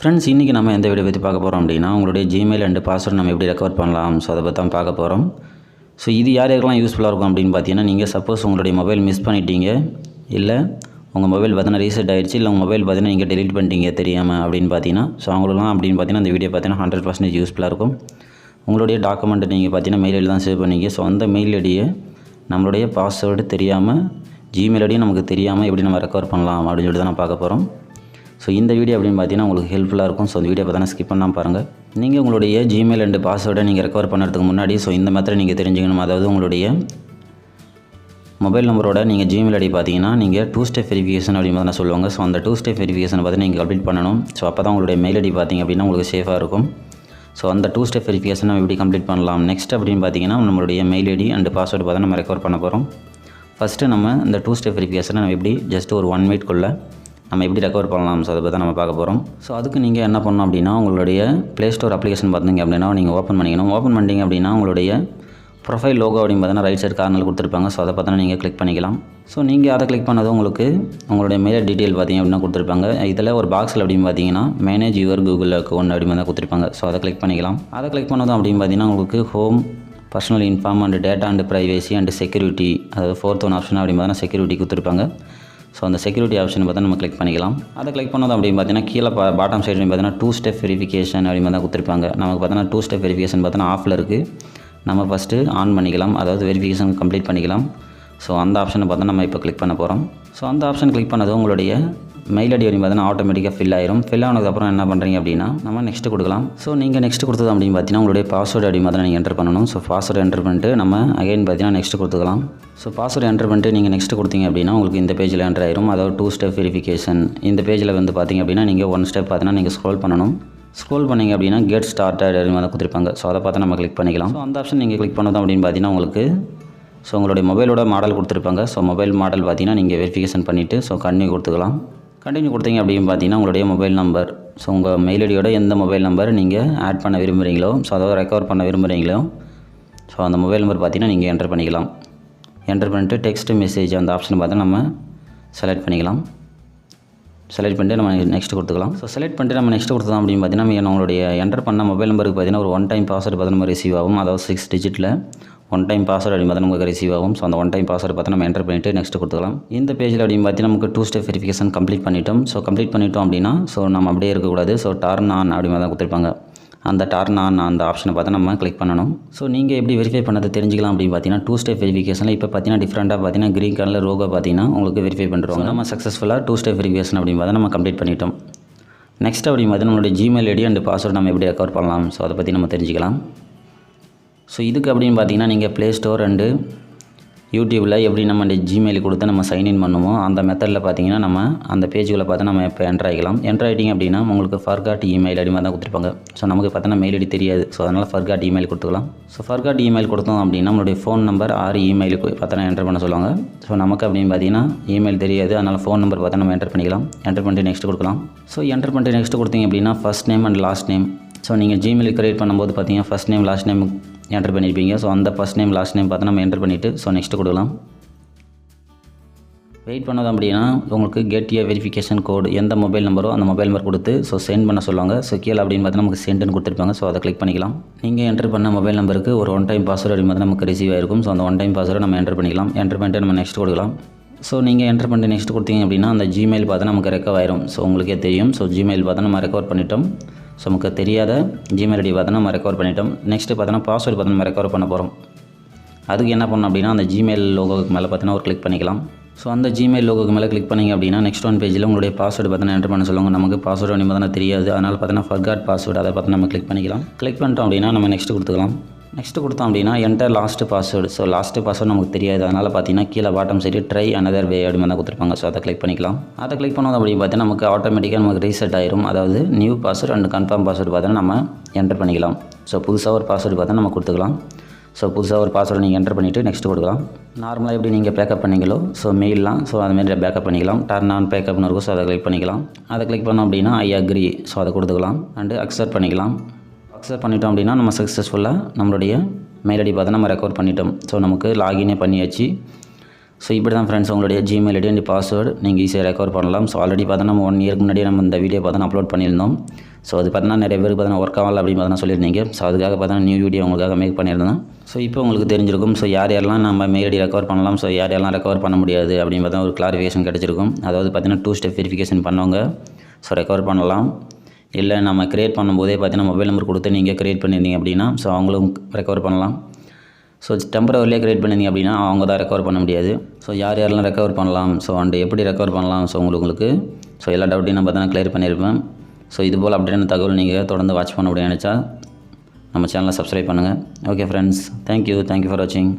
Friends, இன்றைக்கி நம்ம எந்த வீடியோ பற்றி பார்க்க போகிறோம் அப்படின்னா, உங்களுடைய ஜிமெயில் அண்ட் பாஸ்வேர்டு நம்ம எப்படி ரெக்கவர் பண்ணலாம். ஸோ அதை பற்றி தான் பார்க்க போகிறோம். ஸோ இது யாருக்கெல்லாம் யூஸ்ஃபுல்லாக இருக்கும் அப்படின்னு பார்த்தீங்கன்னா, நீங்கள் சப்போஸ் உங்களுடைய மொபைல் மிஸ் பண்ணிட்டீங்க, இல்லை உங்கள் மொபைல் பார்த்தீங்கன்னா ரீசெட் ஆகிடுச்சு, இல்லை உங்கள் மொபைல் பார்த்தீங்கன்னா நீங்கள் டெலிட் பண்ணிட்டீங்க தெரியாமல் அப்படின்னு பார்த்தீங்கன்னா, ஸோ அவங்களுக்குலாம் அப்படின்னு பார்த்தீங்கன்னா இந்த வீடியோ பார்த்தீங்கன்னா 100% யூஸ்ஃபுல்லாக இருக்கும். உங்களுடைய டாக்குமெண்ட் நீங்கள் பார்த்தீங்கன்னா மெயில் ஐடி தான் சேவ் பண்ணிங்க. ஸோ அந்த மெயில் ஐடியை நம்மளுடைய பாஸ்வேர்டு தெரியாமல், ஜிமெயில் ஐடியும் நமக்கு தெரியாமல் எப்படி நம்ம ரெக்கவர் பண்ணலாம் அப்படின்னு சொல்லிட்டு தான் நான் பார்க்க போகிறோம். ஸோ இந்த வீடியோ அப்படின்னு பார்த்தீங்கன்னா உங்களுக்கு ஹெல்ப்ஃபுல்லாக இருக்கும். ஸோ இந்த வீடியோ பார்த்தீங்கன்னா ஸ்கிப் பண்ணாமல் பாருங்கள். நீங்கள் உங்களுடைய ஜிமெயில் அண்ட் பாஸ்வேர்டை நீங்கள் ரெக்கவர் பண்ணுறதுக்கு முன்னாடி ஸோ இந்த மெத்தட் நீங்கள் தெரிஞ்சுக்கணும். அதாவது உங்களுடைய மொபைல் நம்பரோட நீங்கள் ஜிமெயில் ஐடி பார்த்தீங்கன்னா நீங்கள் 2 ஸ்டெப் வெரிஃபிகேஷன் அப்படின்னு தான் சொல்லுவாங்க. ஸோ அந்த 2 ஸ்டெப் வெரிஃபிகேஷனை பார்த்து நீங்கள் கம்ப்ளீட் பண்ணணும். ஸோ அப்போ தான் உங்களுடைய மெயில் ஐடி பார்த்தீங்க அப்படின்னா உங்களுக்கு சேஃபாக இருக்கும். ஸோ அந்த 2 ஸ்டெப் வெரிஃபிகேஷன் நம்ம எப்படி கம்ப்ளீட் பண்ணலாம் நெக்ஸ்ட் அப்படின்னு பார்த்தீங்கன்னா, நம்மளுடைய மெயில் ஐடி அண்ட் பாஸ்வேர்டு பார்த்தா நம்ம ரெக்கவர் பண்ண போகிறோம். ஃபஸ்ட்டு நம்ம இந்த 2 ஸ்டெப் வெரிஃபிகேஷனை நம்ம எப்படி ஜஸ்ட் ஒரு 1 மினிட்குள்ளே நம்ம எப்படி ரெக்கவர் பண்ணலாம். ஸோ அதை பற்றி நம்ம பார்க்க போகிறோம். ஸோ அதுக்கு நீங்கள் என்ன பண்ணணும் அப்படின்னா, உங்களுடைய ப்ளே ஸ்டோர் அப்ளிகேஷன் பார்த்தீங்க அப்படின்னா நீங்கள் ஓப்பன் பண்ணிக்கணும். ஓப்பன் பண்ணிட்டீங்க அப்படின்னா உங்களுடைய ப்ரொஃபைல் லோகோ அப்படின்னு பார்த்தீங்கன்னா ரைட் சைடு கார்னரில் கொடுத்துருப்பாங்க. ஸோ அதை பார்த்தீங்கன்னா நீங்கள் கிளிக் பண்ணிக்கலாம். ஸோ நீங்கள் அதை கிளிக் பண்ணதும் உங்களுக்கு உங்களுடைய மெயில் டீட்டெயில் பார்த்தீங்க அப்படின்னா கொடுத்துருப்பாங்க. இதில் ஒரு பாக்ஸில் அப்படின்னு பார்த்தீங்கன்னா மேனேஜ் யுவர் கூகுள் அக்கௌண்ட் அப்படின்னு தான் கொடுத்துருப்பாங்க. ஸோ அதை கிளிக் பண்ணிக்கலாம். அதை கிளிக் பண்ணதும் அப்படின்னு பார்த்தீங்கன்னா உங்களுக்கு home, personal inform and data and privacy and security, அதாவது 4th ஒன் ஆப்ஷன் அப்படின்னு பார்த்தீங்கன்னா செக்யூரிட்டி கொடுத்துருப்பாங்க. ஸோ அந்த செக்யூரிட்டி ஆப்ஷன் பார்த்தா நம்ம கிளிக் பண்ணிக்கலாம். அதை கிளிக் பண்ணதும் அப்படின்னு பார்த்தீங்கன்னா கீழே பாட்டம் சைடு பார்த்தீங்கன்னா 2 ஸ்டெப் வெரிஃபிகேஷன் அப்படின்னு தான் கொடுத்துருப்பாங்க. நமக்கு பார்த்தீங்கன்னா 2 ஸ்டெப் வெரிஃபிகேஷன் பார்த்தீங்கன்னா ஆஃபில் இருக்குது. நம்ம ஃபஸ்ட்டு ஆன் பண்ணிக்கலாம், அதாவது வெரிஃபிகேஷன் கம்ப்ளீட் பண்ணிக்கலாம். ஸோ அந்த ஆப்ஷனை பார்த்தா நம்ம இப்போ கிளிக் பண்ண போகிறோம். ஸோ அந்த ஆப்ஷன் கிளிக் பண்ணதும் உங்களுடைய மெயில் ஐடி அப்படின்னு பார்த்தீங்கன்னா ஆட்டோமேட்டிக்காக ஃபில் ஆயிரும். ஃபில் ஆனதுக்கப்புறம் என்ன பண்ணுறீங்க அப்படின்னா நம்ம நெக்ஸ்ட் கொடுக்கலாம். ஸோ நீங்கள் நெக்ஸ்ட் கொடுத்தது அப்படின்னு பார்த்தீங்கன்னா உங்களுடைய பாஸ்வேர்டு அப்படி மாதிரி நீங்கள் என்டர் பண்ணணும். ஸோ பாஸ்வேர்டு என்டர் பண்ணிட்டு நம்ம அகைன் பார்த்தீங்கன்னா நெக்ஸ்ட் கொடுத்துக்கலாம். ஸோ பாஸ்வேர்டு என்டர் பண்ணிட்டு நீங்கள் நெக்ஸ்ட் கொடுத்தீங்க அப்படின்னா உங்களுக்கு இந்த பேஜில் என்டர் ஆயிரும். அதாவது 2 ஸ்டெப் வெரிஃபிகேஷன். இந்த பேஜில் வந்து பார்த்தீங்க அப்படின்னா நீங்கள் 1 ஸ்டெப் பார்த்தீங்கன்னா நீங்கள் ஸ்க்ரோல் பண்ணணும். ஸ்க்ரோல் பண்ணிங்க அப்படின்னா கெட் ஸ்டார்டட் அப்படின்னு கொடுத்துருப்பாங்க. ஸோ அதை பார்த்து நம்ம கிளிக் பண்ணிக்கலாம். ஸோ அந்த ஆப்ஷன் நீங்கள் கிளிக் பண்ணதும் அப்படின்னு பார்த்தீங்கன்னா உங்களுக்கு ஸோ உங்களுடைய மொபைலோட மாடல் கொடுத்துருப்பாங்க. ஸோ மொபைல் மாடல் பார்த்தீங்கன்னா நீங்கள் வெரிஃபிகேஷன் பண்ணிவிட்டு ஸோ கண்டினியூ கொடுத்துக்கலாம். கண்டினியூ கொடுத்தீங்க அப்படின்னு பார்த்தீங்கன்னா உங்களுடைய மொபைல் நம்பர், ஸோ உங்கள் மெயில் ஐடியோட எந்த மொபைல் நம்பர் நீங்கள் ஆட் பண்ண விரும்புகிறீங்களோ, ஸோ அதாவது ரெக்கவர் பண்ண விரும்புகிறீங்களோ, ஸோ அந்த மொபைல் நம்பர் பார்த்தீங்கன்னா நீங்கள் என்டர் பண்ணிக்கலாம். என்டர் பண்ணிட்டு டெக்ஸ்ட் மெசேஜ் அந்த ஆப்ஷனை பார்த்து நம்ம செலக்ட் பண்ணிக்கலாம். செலக்ட் பண்ணிட்டு நம்ம நெக்ஸ்ட் கொடுத்துக்கலாம். ஸோ செலக்ட் பண்ணிட்டு நம்ம நெக்ஸ்ட் கொடுத்தோம் அப்படின்னு பார்த்தீங்கன்னா நம்மளுடைய என்டர் பண்ண மொபைல் நம்பருக்கு பார்த்தீங்கன்னா ஒரு 1 டைம் பாஸ்வேர்டு பார்த்து நம்ம ரிசீவ் ஆகும். அதாவது 6 டிஜிட்டில் 1 டைம் பாஸ்வேர்டு அப்படின்னு பார்த்தா நமக்கு ரிசீவ் ஆகும். ஸோ அந்த 1 டைம் பாஸ்வேர்டு பார்த்து நம்ம என்டர் பண்ணிவிட்டு நெக்ஸ்ட் கொடுத்துக்கலாம். இந்த பேஜில் அப்படின்னு பார்த்தீங்கன்னா நமக்கு 2 ஸ்டெப் வெரிஃபிகேஷன் கம்ப்ளீட் பண்ணிட்டோம். ஸோ கம்ப்ளீட் பண்ணிட்டோம் அப்படின்னா ஸோ நம்ம அப்படியே இருக்கக்கூடாது. ஸோ டர்ன் ஆன் அப்படி மாதிரி தான் கொடுத்துருப்பாங்க. அந்த டர்ன் ஆன் அந்த ஆப்ஷனை பார்த்து நம்ம கிளிக் பண்ணணும். ஸோ நீங்கள் எப்படி வெரிஃபை பண்ணதை தெரிஞ்சிக்கலாம் அப்படின்னு பார்த்தீங்கன்னா 2 ஸ்டெப் வெரிஃபிகேஷனில் இப்போ பார்த்தீங்கன்னா டிஃப்ரெண்ட்டாக பார்த்தீங்கன்னா க்ரீன் கலரில் ரோகோ பார்த்தீங்கன்னா உங்களுக்கு வெரிஃபை பண்ணுறோம். நம்ம சக்ஸஸ்ஃபுல்லாக 2 ஸ்டெப் வெரிஃபிகேஷன் அப்படின்னு பார்த்தா நம்ம கம்ப்ளீட் பண்ணிட்டோம். நெக்ஸ்ட் அப்படின்னு பார்த்தீங்கன்னா நம்மளுடைய ஜிமெயில் ஐடி அண்ட் பாஸ்வேர்டு நம்ம எப்படி ரெக்கவர் பண்ணலாம். ஸோ அதை பற்றி நம்ம தெரிஞ்சுக்கலாம். ஸோ இதுக்கு அப்படின்னு பார்த்தீங்கன்னா நீங்கள் ப்ளே ஸ்டோர் அண்டு யூடியூப்பில் எப்படி நம்ம இந்த ஜிமெயில் கொடுத்து நம்ம சைன்இன் பண்ணுவோம் அந்த மெத்தடில் பார்த்தீங்கன்னா நம்ம அந்த பேஜுகளை பார்த்து நம்ம இப்போ என்ட்ரு ஆகிக்கலாம். என்ட்ரு ஆகிட்டிங்க அப்படின்னா உங்களுக்கு ஃபர்காட் இமெயில் ஐடி மாதிரி தான் கொடுத்துருப்பாங்க. ஸோ நமக்கு பார்த்தோன்னா மெயில் ஐடி தெரியாது. ஸோ அதனால் ஃபர்காட் இமெயில் கொடுத்துக்கலாம். ஸோ ஃபர்காட் இமெயில் கொடுத்தோம் அப்படின்னா நம்மளுடைய ஃபோன் நம்பர் இமெயிலுக்கு பார்த்தோன்னா என்ட்ரு பண்ண சொல்லுவாங்க. ஸோ நமக்கு அப்படின்னு பார்த்தீங்கன்னா இமெயில் தெரியாது. அதனால் ஃபோன் நம்பர் பார்த்தா நம்ம என்ட்ரு பண்ணிக்கலாம். என்ட்ரு பண்ணிட்டு நெக்ஸ்ட் கொடுக்கலாம். ஸோ என்ட்ரு பண்ணிட்டு நெக்ஸ்ட் கொடுத்தீங்க அப்படின்னா first name and last name. So நீங்கள் ஜிமெயில் கிரியேட் பண்ணும்போது பார்த்தீங்கன்னா first name last name entry பண்ணியிருப்பீங்க. ஸோ அந்த ஃபஸ்ட் நேம் லாஸ்ட் நேம் பார்த்து நம்ம என்ட்ரு பண்ணிவிட்டு ஸோ நெக்ஸ்ட் கொடுக்கலாம். வெயிட் பண்ணது அப்படின்னா உங்களுக்கு கெட் ஏ வெரிஃபிகேஷன் கோடு எந்த மொபைல் நம்பரோ அந்த மொபைல் நம்பர் கொடுத்து ஸோ சென்ட் பண்ண சொல்லுவாங்க. ஸோ கீழே அப்படின்னு பார்த்தா நமக்கு சென்ட்னு கொடுத்துருப்பாங்க. ஸோ அதை கிளிக் பண்ணிக்கலாம். நீங்கள் என்ட்ரு பண்ண மொபைல் நம்பருக்கு ஒரு 1 டைம் பாஸ்வேர்டு அப்படின்னு பார்த்தா நமக்கு ரிசீவ் ஆகிருக்கும். ஸோ அந்த 1 டைம் பாஸ்வேர்டு நம்ம என்ட்ரு பண்ணிக்கலாம். என்ட்ரு பண்ணிட்டு நம்ம நெக்ஸ்ட் கொடுக்கலாம். ஸோ நீங்கள் என்ட்ரு பண்ணிட்டு நெக்ஸ்ட் கொடுத்தீங்க அப்படின்னா அந்த ஜிமெயில் பார்த்தா நமக்கு ரெக்கவர் ஆயிரும். ஸோ உங்களுக்கே தெரியும். ஸோ ஜிமெயில் பார்த்தா நம்ம ரெக்கவர் பண்ணிட்டோம். ஸோ நமக்கு தெரியாத ஜிமெயில் ஐடி பார்த்தா நம்ம ரெக்கவர் பண்ணிட்டோம். நெக்ஸ்ட்டு பார்த்தோன்னா பாஸ்வேர்டு பார்த்து நம்ம ரெக்கவர் பண்ண போகிறோம். அதுக்கு என்ன பண்ணணும் அப்படின்னா அந்த ஜிமெயில் லோகோக்கு மேலே பார்த்தீங்கன்னா ஒரு கிளிக் பண்ணிக்கலாம். ஸோ அந்த ஜிமெயில் லோகோக்கு மேலே கிளிக் பண்ணிங்க அப்படின்னா நெக்ஸ்ட் ஒன் பேஜில் உங்களுடைய பாஸ்வேர்டு பார்த்தீங்கன்னா என்ட்ரு பண்ண சொல்லுவாங்க. நமக்கு பாஸ்வேர்டு வந்து பார்த்தீங்கன்னா தெரியாது. அதனால் பார்த்தீங்கன்னா ஃபர்காட் பாஸ்வேர்டு அதை பார்த்து நம்ம கிளிக் பண்ணிக்கலாம். கிளிக் பண்ணிட்டோம் அப்படின்னா நம்ம நெக்ஸ்ட் கொடுத்துக்கலாம். நெக்ஸ்ட் கொடுத்தோம் அப்படின்னா enter last password. So last password நமக்கு தெரியாது. அதனால் பார்த்தீங்கன்னா கீழே bottom side try another way அப்படின்னு தான் கொடுத்துருப்பாங்க. ஸோ அதை கிளிக் பண்ணிக்கலாம். அதை கிளிக் பண்ணோம் அப்படின்னு பார்த்தீங்கன்னா நமக்கு ஆட்டோமேட்டிக்காக நமக்கு ரீசெட் ஆயிரும். அதாவது new password and confirm password பார்த்தீங்கன்னா நம்ம என்டர் பண்ணிக்கலாம். ஸோ புதுசாக ஒரு பாஸ்வேர்டு பார்த்தா நம்ம கொடுத்துக்கலாம். ஸோ புதுசாக ஒரு பாஸ்வேர்டு நீங்கள் என்டர் பண்ணிவிட்டு நெக்ஸ்ட் கொடுக்கலாம். நார்மலாக எப்படி நீங்கள் பேக்கப் பண்ணிங்களோ ஸோ மெயிலெலாம் ஸோ அதுமாரி பேக்கப் பண்ணிக்கலாம். டர்ன் ஆன் பேக்கப்னு இருக்கும். ஸோ அதை கிளிக் பண்ணிக்கலாம். அதை கிளிக் பண்ணோம் அப்படின்னா ஐ அக்ரி ஸோ அதை கொடுத்துக்கலாம். அண்டு அக்செப்ட் பண்ணிக்கலாம். அக்செப்ட் பண்ணிட்டோம் அப்படின்னா நம்ம சக்ஸஸ்ஃபுல்லாக நம்மளுடைய மெயில் ஐடி பார்த்து நம்ம ரெக்கவர் பண்ணிட்டோம். ஸோ நமக்கு லாகினே பண்ணியாச்சு. ஸோ இப்படி தான் ஃப்ரெண்ட்ஸ் உங்களுடைய ஜிமெயில் ஐடி அண்ட் பாஸ்வேர்டு நீங்கள் ஈஸியாக ரெக்கவர் பண்ணலாம். ஸோ ஆல்ரெடி பார்த்தா நம்ம 1 இயருக்கு முன்னாடியே நம்ம இந்த வீடியோ பார்த்தா அப்லோட் பண்ணியிருந்தோம். ஸோ அது பார்த்தீங்கன்னா நிறைய பேருக்கு பார்த்தீங்கன்னா ஒர்க் ஆகலை அப்படின்னு பார்த்தீங்கன்னா சொல்லியிருந்தீங்க. ஸோ அதுக்காக பார்த்தீங்கன்னா நியூ வீடியோ உங்களுக்காக மேக் பண்ணியிருந்தேன். ஸோ இப்போ உங்களுக்கு தெரிஞ்சிருக்கும். ஸோ யார் யாரெல்லாம் நம்ம மெயில் ஐடி ரெக்கவர் பண்ணலாம், ஸோ யார் யாரெல்லாம் ரெக்கவர் பண்ண முடியாது அப்படின்னு பார்த்தா ஒரு கிளாரிஃபிகேஷன் கிடச்சிருக்கும். அதாவது பார்த்தீங்கன்னா 2 ஸ்டெப் வெரிஃபிகேஷன் பண்ணவங்க ஸோ ரெக்கவர் பண்ணலாம். இல்லை நம்ம க்ரியேட் பண்ணும்போதே பார்த்தீங்கன்னா மொபைல் நம்பர் கொடுத்து நீங்கள் க்ரியேட் பண்ணியிருந்தீங்க அப்படின்னா ஸோ அவங்களும் ரெக்கவர் பண்ணலாம். ஸோ டெம்பரவரியே க்ரியேட் பண்ணியிருந்தீங்க அப்படின்னா அவங்க தான் ரெக்கவர் பண்ண முடியாது. ஸோ யார் யாரெல்லாம் ரெக்கவர் பண்ணலாம், ஸோ அண்ட் எப்படி ரெக்கவர் பண்ணலாம், ஸோ உங்களுக்கு ஸோ எல்லா டவுட்டையும் நான் பார்த்தீங்கன்னா க்ளியர் பண்ணியிருப்பேன். ஸோ இதுபோல் அப்டேட்டான தகவல் நீங்கள் தொடர்ந்து வாட்ச் பண்ண முடியும் நினச்சா நம்ம சேனலை சப்ஸ்கிரைப் பண்ணுங்கள். ஓகே ஃப்ரெண்ட்ஸ், தேங்க்யூ ஃபார் வாட்சிங்.